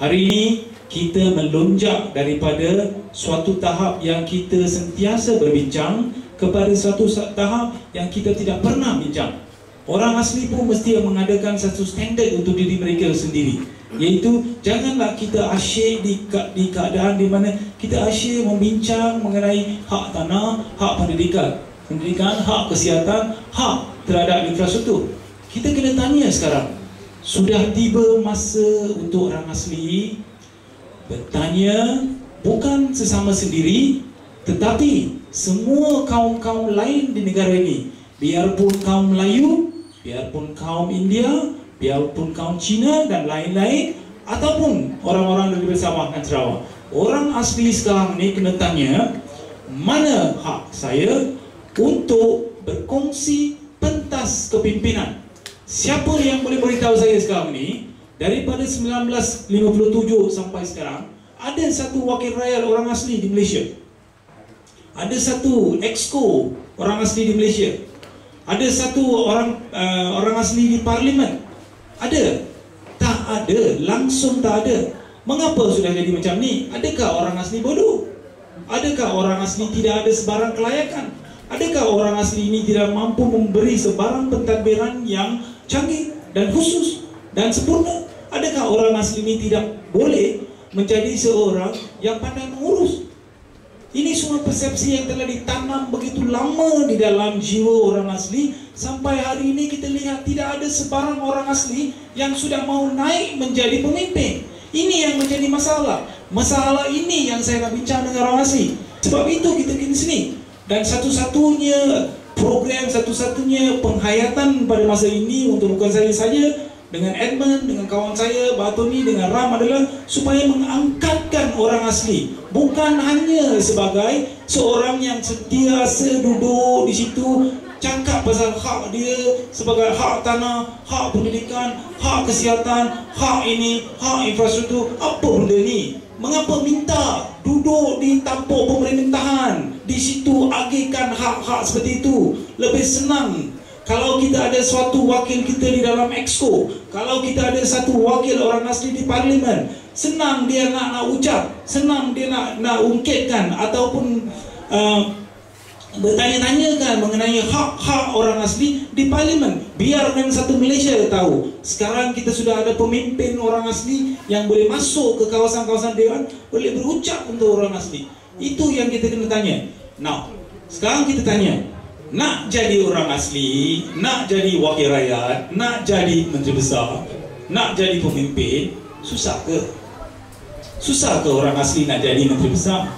Hari ini kita melonjak daripada suatu tahap yang kita sentiasa berbincang kepada suatu tahap yang kita tidak pernah bincang. Orang asli pun mesti mengadakan satu standard untuk diri mereka sendiri, iaitu janganlah kita asyik di keadaan di mana kita asyik membincang mengenai hak tanah, hak pendidikan, hak kesihatan, hak terhadap infrastruktur. Kita kena tanya sekarang, sudah tiba masa untuk orang asli bertanya bukan sesama sendiri, tetapi semua kaum-kaum lain di negara ini, biarpun kaum Melayu, biarpun kaum India, biarpun kaum Cina dan lain-lain, ataupun orang-orang dari Sabah dan Sarawak. Orang asli sekarang ni kena tanya, mana hak saya untuk berkongsi pentas kepimpinan? Siapa yang boleh beritahu saya sekarang ni, daripada 1957 sampai sekarang, ada satu wakil rakyat orang asli di Malaysia? Ada satu exco orang asli di Malaysia? Ada satu orang asli di parlimen? Ada? Tak ada, langsung tak ada. Mengapa sudah jadi macam ni? Adakah orang asli bodoh? Adakah orang asli tidak ada sebarang kelayakan? Adakah orang asli ini tidak mampu memberi sebarang pentadbiran yang canggih dan khusus dan sempurna? Adakah orang asli ini tidak boleh menjadi seorang yang pandai mengurus? Ini semua persepsi yang telah ditanam begitu lama di dalam jiwa orang asli, sampai hari ini kita lihat tidak ada sebarang orang asli yang sudah mau naik menjadi pemimpin. Ini yang menjadi masalah. Masalah ini yang saya nak bincang dengan orang asli. Sebab itu kita di sini. Dan satu-satunya program, satu-satunya penghayatan pada masa ini untuk bukan saya saja, dengan Edmund, dengan kawan saya, Batoni, dengan Ram, adalah supaya mengangkatkan orang asli. Bukan hanya sebagai seorang yang sentiasa duduk di situ cakap pasal hak dia, sebagai hak tanah, hak pendidikan, hak kesihatan, hak ini, hak infrastruktur. Apa benda ni? Mengapa minta duduk di tampuk pemerintahan, di situ agihkan hak-hak seperti itu? Lebih senang kalau kita ada suatu wakil kita di dalam exco, kalau kita ada satu wakil orang asli di parlimen, senang dia nak ucap, senang dia nak ungkitkan ataupun bertanya-tanyakan mengenai hak-hak orang asli di parlimen. Biarkan satu Malaysia tahu, sekarang kita sudah ada pemimpin orang asli yang boleh masuk ke kawasan-kawasan dewan, boleh berucap untuk orang asli. Itu yang kita kena tanya. Now, sekarang kita tanya, nak jadi orang asli, nak jadi wakil rakyat, nak jadi menteri besar, nak jadi pemimpin, susah ke? Susah ke orang asli nak jadi menteri besar?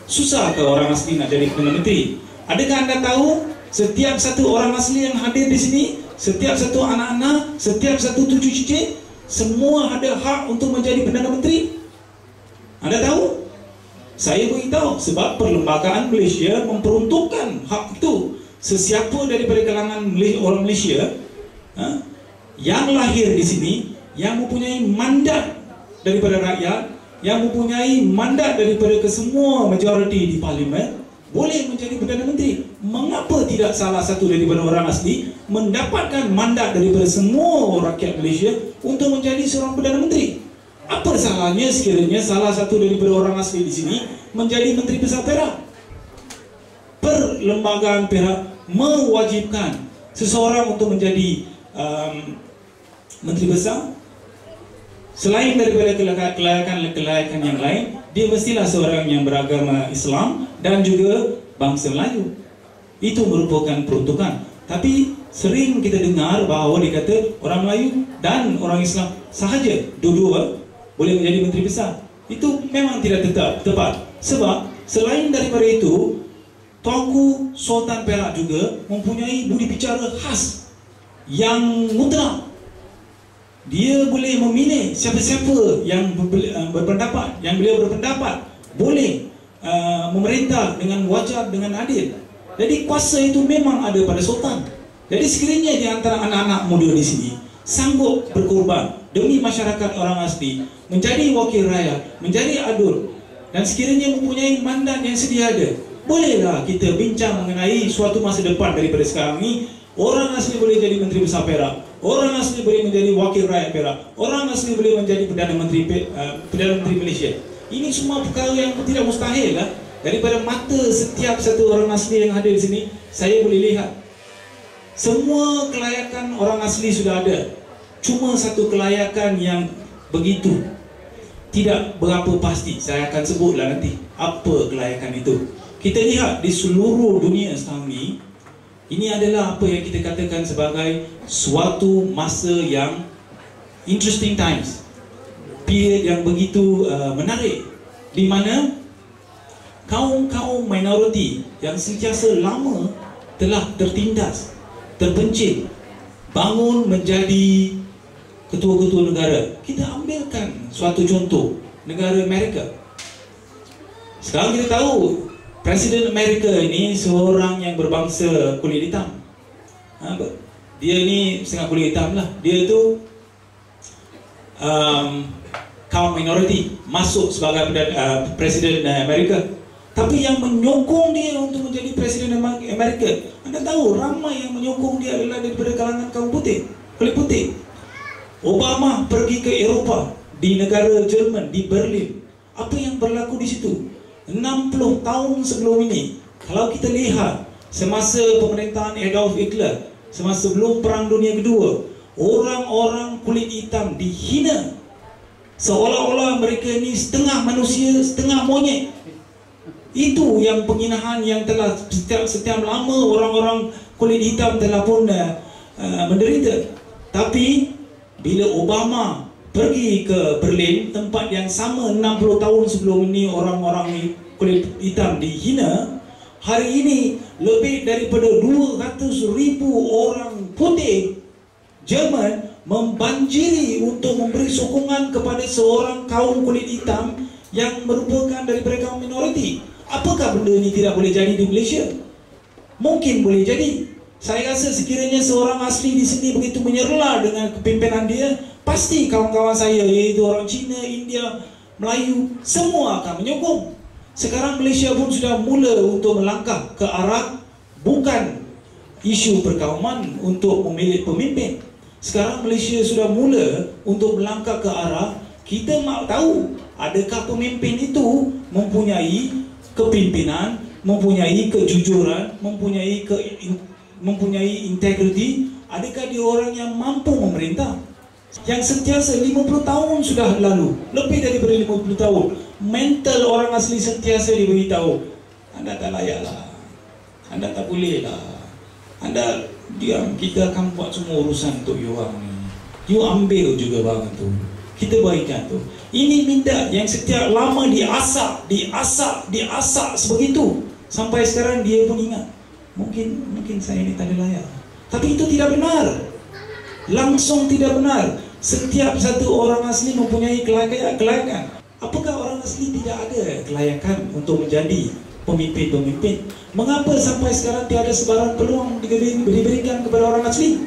Susah ke orang asli nak jadi Perdana Menteri? Adakah anda tahu setiap satu orang asli yang hadir di sini, setiap satu anak-anak, setiap satu cucu cicit, semua ada hak untuk menjadi Perdana Menteri? Anda tahu? Saya beritahu, sebab perlembagaan Malaysia memperuntukkan hak itu. Sesiapa daripada kalangan orang Malaysia yang lahir di sini, yang mempunyai mandat daripada rakyat, yang mempunyai mandat daripada kesemua majoriti di parlimen, boleh menjadi Perdana Menteri. Mengapa tidak salah satu daripada orang asli mendapatkan mandat daripada semua rakyat Malaysia untuk menjadi seorang Perdana Menteri? Apa salahnya sekiranya salah satu daripada orang asli di sini menjadi Menteri Besar Perak? Perlembagaan Perak mewajibkan seseorang untuk menjadi Menteri Besar. Selain daripada kelayakan yang lain, dia mestilah seorang yang beragama Islam dan juga bangsa Melayu. Itu merupakan peruntukan. Tapi sering kita dengar bahawa dikata orang Melayu dan orang Islam sahaja dua-dua boleh menjadi Menteri Besar. Itu memang tidak tepat. Sebab selain daripada itu, Tuanku Sultan Perak juga mempunyai budi bicara khas yang mutlak. Dia boleh memilih siapa-siapa yang berpendapat, yang beliau berpendapat boleh memerintah dengan wajar, dengan adil. Jadi kuasa itu memang ada pada Sultan. Jadi sekiranya di antara anak-anak muda di sini sanggup berkorban demi masyarakat orang asli, menjadi wakil rakyat, menjadi adul, dan sekiranya mempunyai mandat yang sedia ada, bolehlah kita bincang mengenai suatu masa depan daripada sekarang ni. Orang asli boleh jadi Menteri Besar Perak, Orang asli boleh menjadi wakil rakyat Perak. Orang asli boleh menjadi Perdana Menteri Malaysia. Ini semua perkara yang tidak mustahil lah. Daripada mata setiap satu orang asli yang ada di sini, saya boleh lihat semua kelayakan orang asli sudah ada. Cuma satu kelayakan yang begitu tidak berapa pasti. Saya akan sebutlah nanti apa kelayakan itu. Kita lihat di seluruh dunia sekarang ini adalah apa yang kita katakan sebagai suatu masa yang interesting times, period yang begitu menarik, di mana kaum-kaum minoriti yang sentiasa lama telah tertindas, terpencil, bangun menjadi ketua-ketua negara. Kita ambilkan suatu contoh, negara Amerika. Sekarang kita tahu Presiden Amerika ini seorang yang berbangsa kulit hitam. Dia ni setengah kulit hitam lah. Dia itu kaum minoriti masuk sebagai Presiden Amerika. Tapi yang menyokong dia untuk menjadi Presiden Amerika, anda tahu ramai yang menyokong dia adalah daripada kalangan kaum putih, kulit putih. Obama pergi ke Eropah, di negara Jerman, di Berlin. Apa yang berlaku di situ? 60 tahun sebelum ini, kalau kita lihat semasa pemerintahan Adolf Hitler, semasa sebelum Perang Dunia Kedua, orang-orang kulit hitam dihina seolah-olah mereka ini setengah manusia, setengah monyet. Itu yang penghinaan yang telah setiap lama orang-orang kulit hitam telah pun menderita. Tapi bila Obama pergi ke Berlin, tempat yang sama 60 tahun sebelum ini orang-orang kulit hitam dihina, hari ini lebih daripada 200,000 orang putih Jerman membanjiri untuk memberi sokongan kepada seorang kaum kulit hitam yang merupakan daripada kaum minoriti. Apakah benda ini tidak boleh jadi di Malaysia? Mungkin boleh jadi. Saya rasa sekiranya seorang asli di sini begitu menyerlah dengan kepimpinan dia, pasti kawan-kawan saya, iaitu orang Cina, India, Melayu, semua akan menyokong. Sekarang Malaysia pun sudah mula untuk melangkah ke arah bukan isu perkauman untuk memilih pemimpin. Sekarang Malaysia sudah mula untuk melangkah ke arah kita mahu tahu adakah pemimpin itu mempunyai kepimpinan, mempunyai kejujuran, mempunyai integriti, adakah dia orang yang mampu memerintah. Yang sentiasa 50 tahun sudah lalu, lebih daripada 50 tahun, mental orang asli sentiasa diberitahu, anda tak layak lah, anda tak boleh lah, anda diam, kita akan buat semua urusan untuk you orang ni, you ambil juga barang tu, kita berikan tu. Ini minta yang setiap lama diasak sebegitu, sampai sekarang dia pun ingat, mungkin saya ni tak ada layak. Tapi itu tidak benar, langsung tidak benar. Setiap satu orang asli mempunyai kelayakan. Apakah orang asli tidak ada kelayakan untuk menjadi pemimpin-pemimpin? Mengapa sampai sekarang tiada sebarang peluang diberikan kepada orang asli?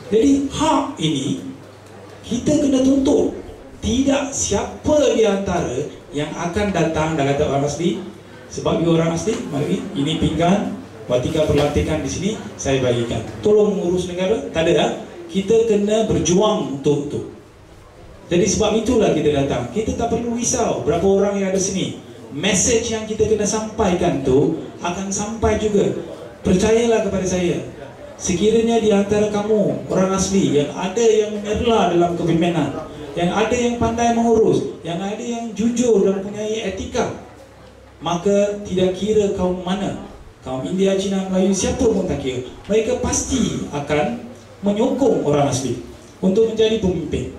Jadi hak ini kita kena tuntut. Tidak siapa di antara yang akan datang dan kata orang asli, sebab dia orang asli, mari ini pinggan, watika perlantikan di sini saya bagikan. Tolong mengurus negara, tak ada dah. Kita kena berjuang untuk itu. Jadi sebab itulah kita datang. Kita tak perlu risau berapa orang yang ada sini. Message yang kita kena sampaikan tu akan sampai juga. Percayalah kepada saya. Sekiranya di antara kamu orang asli yang ada yang menyerlah dalam kepimpinan, yang ada yang pandai mengurus, yang ada yang jujur dan mempunyai etika, maka tidak kira kaum mana, kaum India, Cina, Melayu, siapa pun tak kira, mereka pasti akan menyokong orang asli untuk menjadi pemimpin.